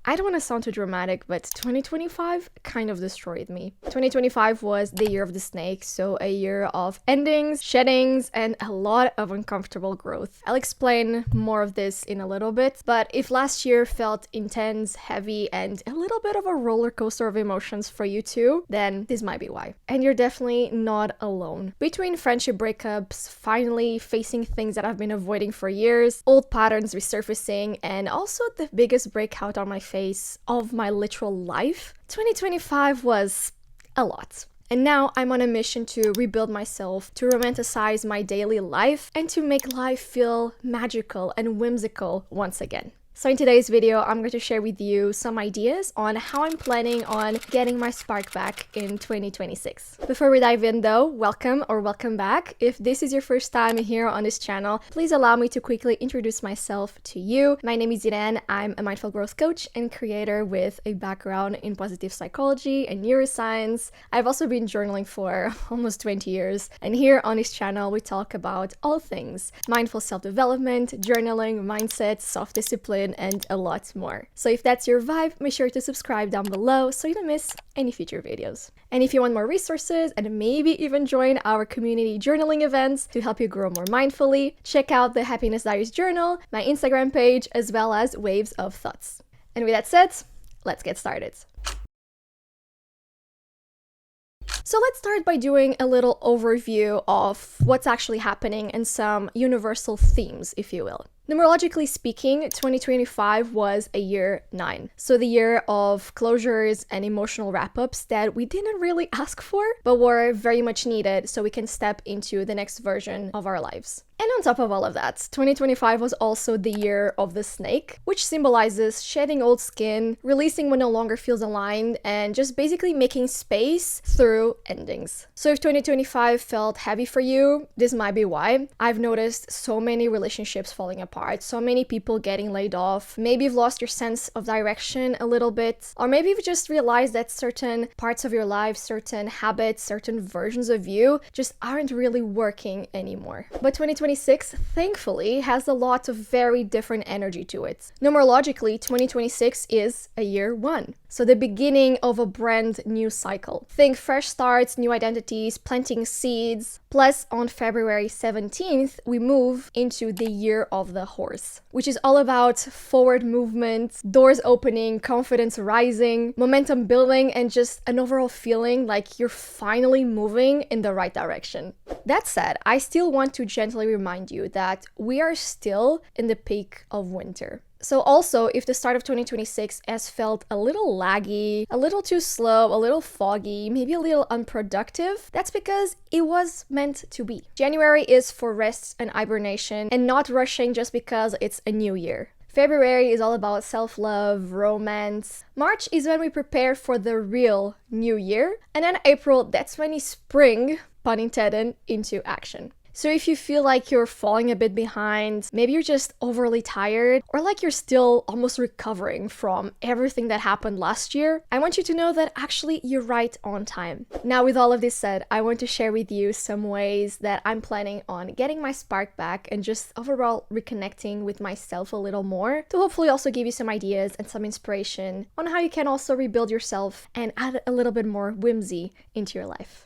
I don't want to sound too dramatic, but 2025 kind of destroyed me. 2025 was the year of the snake, so a year of endings, sheddings, and a lot of uncomfortable growth. I'll explain more of this in a little bit, but if last year felt intense, heavy, and a little bit of a roller coaster of emotions for you too, then this might be why. And you're definitely not alone. Between friendship breakups, finally facing things that I've been avoiding for years, old patterns resurfacing, and also the biggest breakout on my face of my literal life, 2025 was a lot. And now I'm on a mission to rebuild myself, to romanticize my daily life, and to make life feel magical and whimsical once again. So in today's video, I'm going to share with you some ideas on how I'm planning on getting my spark back in 2026. Before we dive in though, welcome or welcome back. If this is your first time here on this channel, please allow me to quickly introduce myself to you. My name is Irene. I'm a mindful growth coach and creator with a background in positive psychology and neuroscience. I've also been journaling for almost 20 years. And here on this channel, we talk about all things mindful self-development, journaling, mindset, self-discipline, and a lot more. So if that's your vibe, make sure to subscribe down below so you don't miss any future videos. And if you want more resources and maybe even join our community journaling events to help you grow more mindfully, check out the Happiness Diaries Journal, my Instagram page, as well as Waves of Thoughts. And with that said, let's get started. So let's start by doing a little overview of what's actually happening and some universal themes, if you will. Numerologically speaking, 2025 was a year 9. So the year of closures and emotional wrap-ups that we didn't really ask for, but were very much needed so we can step into the next version of our lives. And on top of all of that, 2025 was also the year of the snake, which symbolizes shedding old skin, releasing what no longer feels aligned, and just basically making space through endings. So if 2025 felt heavy for you, this might be why. I've noticed so many relationships falling apart, so many people getting laid off. Maybe you've lost your sense of direction a little bit, or maybe you've just realized that certain parts of your life, certain habits, certain versions of you just aren't really working anymore. But 2026, thankfully, has a lot of very different energy to it. Numerologically, 2026 is a year 1. So the beginning of a brand new cycle. Think fresh starts, new identities, planting seeds. Plus, on February 17th, we move into the year of the horse, which is all about forward movement, doors opening, confidence rising, momentum building, and just an overall feeling like you're finally moving in the right direction. That said, I still want to gently remind you that we are still in the peak of winter. So also, if the start of 2026 has felt a little laggy, a little too slow, a little foggy, maybe a little unproductive, that's because it was meant to be. January is for rest and hibernation and not rushing just because it's a new year. February is all about self-love, romance. March is when we prepare for the real new year. And then April, that's when you spring, pun intended, into action. So if you feel like you're falling a bit behind, maybe you're just overly tired, or like you're still almost recovering from everything that happened last year, I want you to know that actually you're right on time. Now, with all of this said, I want to share with you some ways that I'm planning on getting my spark back and just overall reconnecting with myself a little more to hopefully also give you some ideas and some inspiration on how you can also rebuild yourself and add a little bit more whimsy into your life.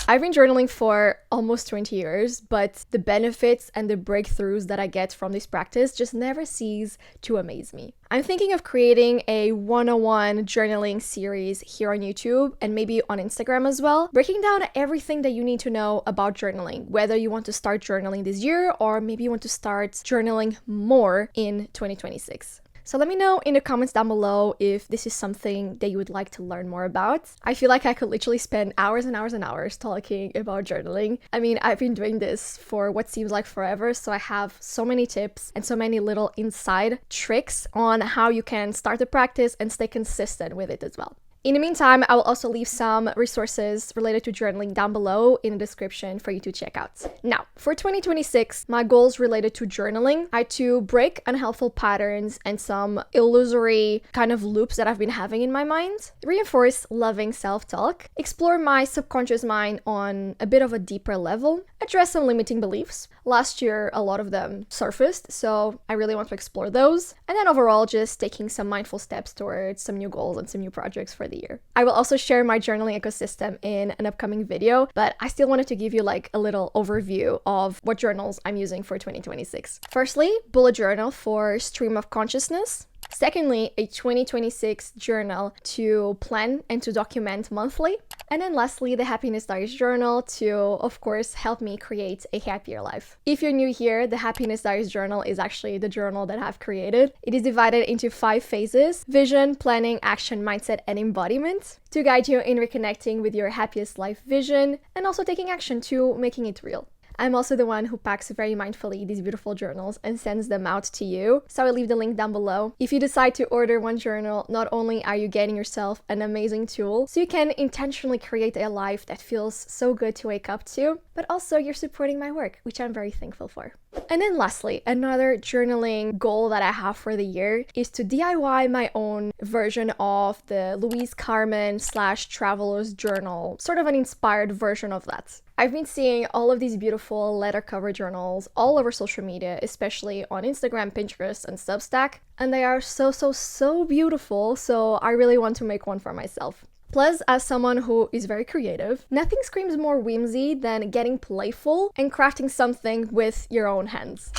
I've been journaling for almost 20 years, but the benefits and the breakthroughs that I get from this practice just never cease to amaze me. I'm thinking of creating a 101 journaling series here on YouTube and maybe on Instagram as well, breaking down everything that you need to know about journaling, whether you want to start journaling this year or maybe you want to start journaling more in 2026. So let me know in the comments down below if this is something that you would like to learn more about. I feel like I could literally spend hours and hours and hours talking about journaling. I mean, I've been doing this for what seems like forever, so I have so many tips and so many little inside tricks on how you can start the practice and stay consistent with it as well. In the meantime, I will also leave some resources related to journaling down below in the description for you to check out. Now, for 2026, my goals related to journaling are to break unhelpful patterns and some illusory kind of loops that I've been having in my mind, reinforce loving self-talk, explore my subconscious mind on a bit of a deeper level, address some limiting beliefs. Last year, a lot of them surfaced, so I really want to explore those. And then overall, just taking some mindful steps towards some new goals and some new projects for the year. I will also share my journaling ecosystem in an upcoming video, but I still wanted to give you like a little overview of what journals I'm using for 2026. Firstly, bullet journal for stream of consciousness. Secondly, a 2026 journal to plan and to document monthly. And then lastly, the Happiness Diaries journal to, of course, help me create a happier life. If you're new here, the Happiness Diaries journal is actually the journal that I've created. It is divided into 5 phases: vision, planning, action, mindset, and embodiment, to guide you in reconnecting with your happiest life vision and also taking action to making it real. I'm also the one who packs very mindfully these beautiful journals and sends them out to you, so I'll leave the link down below. If you decide to order one journal, not only are you getting yourself an amazing tool, so you can intentionally create a life that feels so good to wake up to, but also you're supporting my work, which I'm very thankful for. And then lastly, another journaling goal that I have for the year is to DIY my own version of the Louise Carmen / Traveler's Journal, sort of an inspired version of that. I've been seeing all of these beautiful letter cover journals all over social media, especially on Instagram, Pinterest, and Substack, and they are so beautiful, so I really want to make one for myself. Plus, as someone who is very creative, nothing screams more whimsy than getting playful and crafting something with your own hands.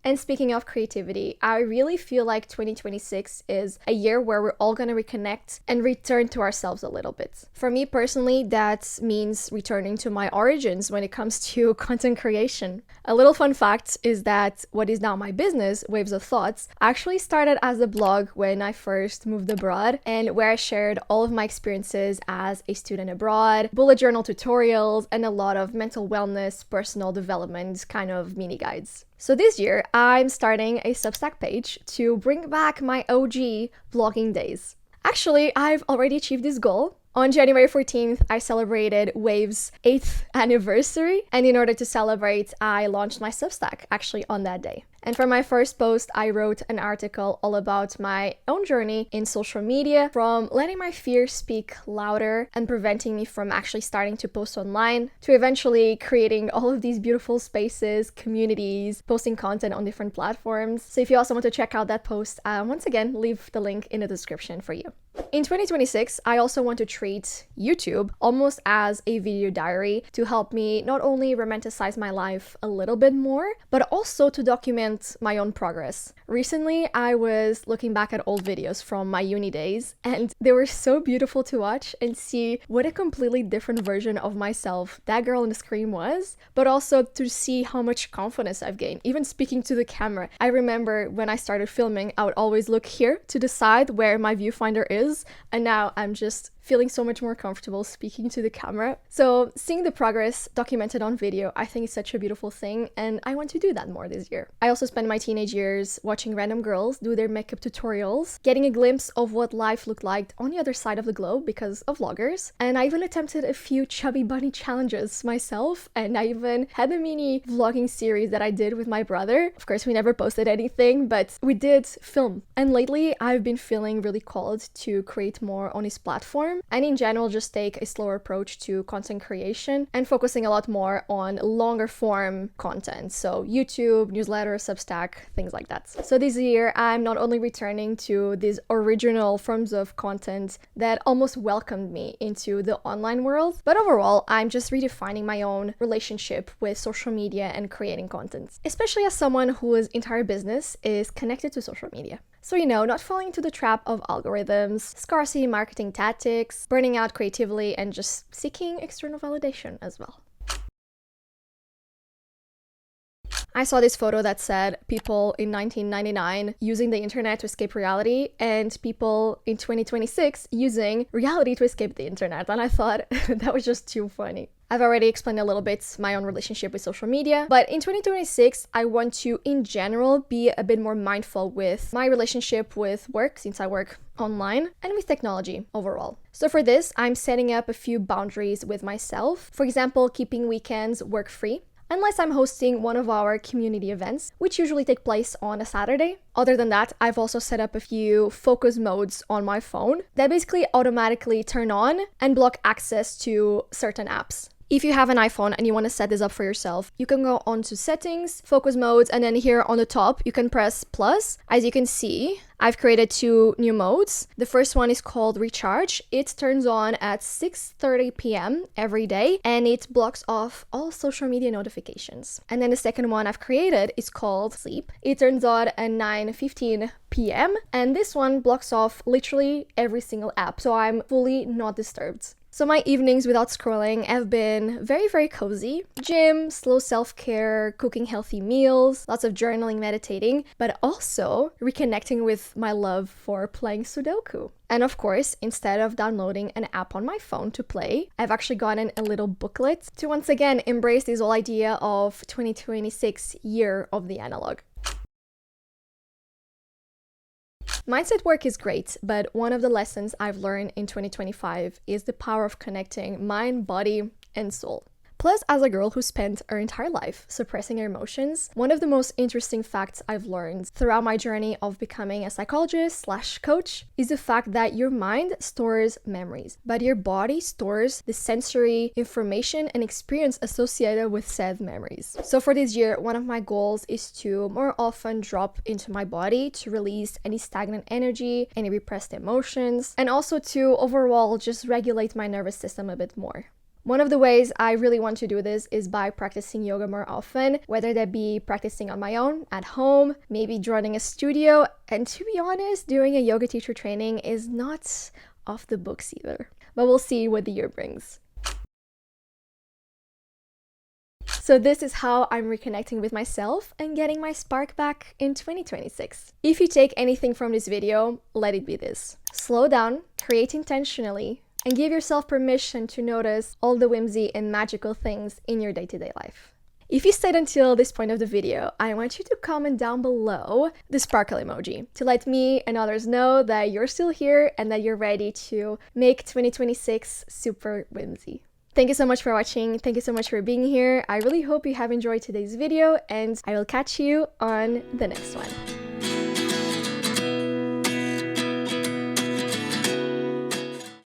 And speaking of creativity, I really feel like 2026 is a year where we're all going to reconnect and return to ourselves a little bit. For me personally, that means returning to my origins when it comes to content creation. A little fun fact is that what is now my business, Waves of Thoughts, actually started as a blog when I first moved abroad, and where I shared all of my experiences as a student abroad, bullet journal tutorials, and a lot of mental wellness, personal development kind of mini guides. So this year, I'm starting a Substack page to bring back my OG vlogging days. Actually, I've already achieved this goal. On January 14th, I celebrated Wave's 8th anniversary, and in order to celebrate, I launched my Substack actually on that day. And for my first post, I wrote an article all about my own journey in social media, from letting my fears speak louder and preventing me from actually starting to post online, to eventually creating all of these beautiful spaces, communities, posting content on different platforms. So if you also want to check out that post, once again, leave the link in the description for you. In 2026, I also want to treat YouTube almost as a video diary to help me not only romanticize my life a little bit more, but also to document my own progress. Recently, I was looking back at old videos from my uni days, and they were so beautiful to watch and see what a completely different version of myself that girl on the screen was, but also to see how much confidence I've gained, even speaking to the camera. I remember when I started filming, I would always look here to decide where my viewfinder is, and now I'm just feeling so much more comfortable speaking to the camera. So seeing the progress documented on video, I think is such a beautiful thing, and I want to do that more this year. I also spent my teenage years watching random girls do their makeup tutorials, getting a glimpse of what life looked like on the other side of the globe because of vloggers, and I even attempted a few chubby bunny challenges myself, and I even had a mini vlogging series that I did with my brother. Of course, we never posted anything, but we did film. And lately, I've been feeling really called to create more on his platform, and in general just take a slower approach to content creation and focusing a lot more on longer form content, so YouTube, newsletter, Substack, things like that. So this year I'm not only returning to these original forms of content that almost welcomed me into the online world, but overall I'm just redefining my own relationship with social media and creating content, especially as someone whose entire business is connected to social media. So, not falling into the trap of algorithms, scarcity marketing tactics, burning out creatively, and just seeking external validation as well. I saw this photo that said people in 1999 using the internet to escape reality and people in 2026 using reality to escape the internet, and I thought that was just too funny. I've already explained a little bit my own relationship with social media, but in 2026, I want to, in general, be a bit more mindful with my relationship with work, since I work online, and with technology overall. So for this, I'm setting up a few boundaries with myself. For example, keeping weekends work-free, unless I'm hosting one of our community events, which usually take place on a Saturday. Other than that, I've also set up a few focus modes on my phone that basically automatically turn on and block access to certain apps. If you have an iPhone and you want to set this up for yourself, you can go on to settings, focus modes, and then here on the top, you can press plus. As you can see, I've created 2 new modes. The first one is called recharge. It turns on at 6:30 p.m. every day, and it blocks off all social media notifications. And then the second one I've created is called sleep. It turns on at 9:15 p.m. and this one blocks off literally every single app, so I'm fully not disturbed. So my evenings without scrolling have been very, very cozy. Gym, slow self-care, cooking healthy meals, lots of journaling, meditating, but also reconnecting with my love for playing Sudoku. And of course, instead of downloading an app on my phone to play, I've actually gotten a little booklet to once again embrace this whole idea of 2026 year of the analog. Mindset work is great, but one of the lessons I've learned in 2025 is the power of connecting mind, body, and soul. Plus, as a girl who spent her entire life suppressing her emotions, one of the most interesting facts I've learned throughout my journey of becoming a psychologist/coach is the fact that your mind stores memories, but your body stores the sensory information and experience associated with said memories. So for this year, one of my goals is to more often drop into my body to release any stagnant energy, any repressed emotions, and also to overall just regulate my nervous system a bit more. One of the ways I really want to do this is by practicing yoga more often, whether that be practicing on my own, at home, maybe joining a studio, and to be honest, doing a yoga teacher training is not off the books either. But we'll see what the year brings. So this is how I'm reconnecting with myself and getting my spark back in 2026. If you take anything from this video, let it be this. Slow down, create intentionally, and give yourself permission to notice all the whimsy and magical things in your day-to-day life. If you stayed until this point of the video, I want you to comment down below the sparkle emoji to let me and others know that you're still here and that you're ready to make 2026 super whimsy. Thank you so much for watching. Thank you so much for being here. I really hope you have enjoyed today's video, and I will catch you on the next one.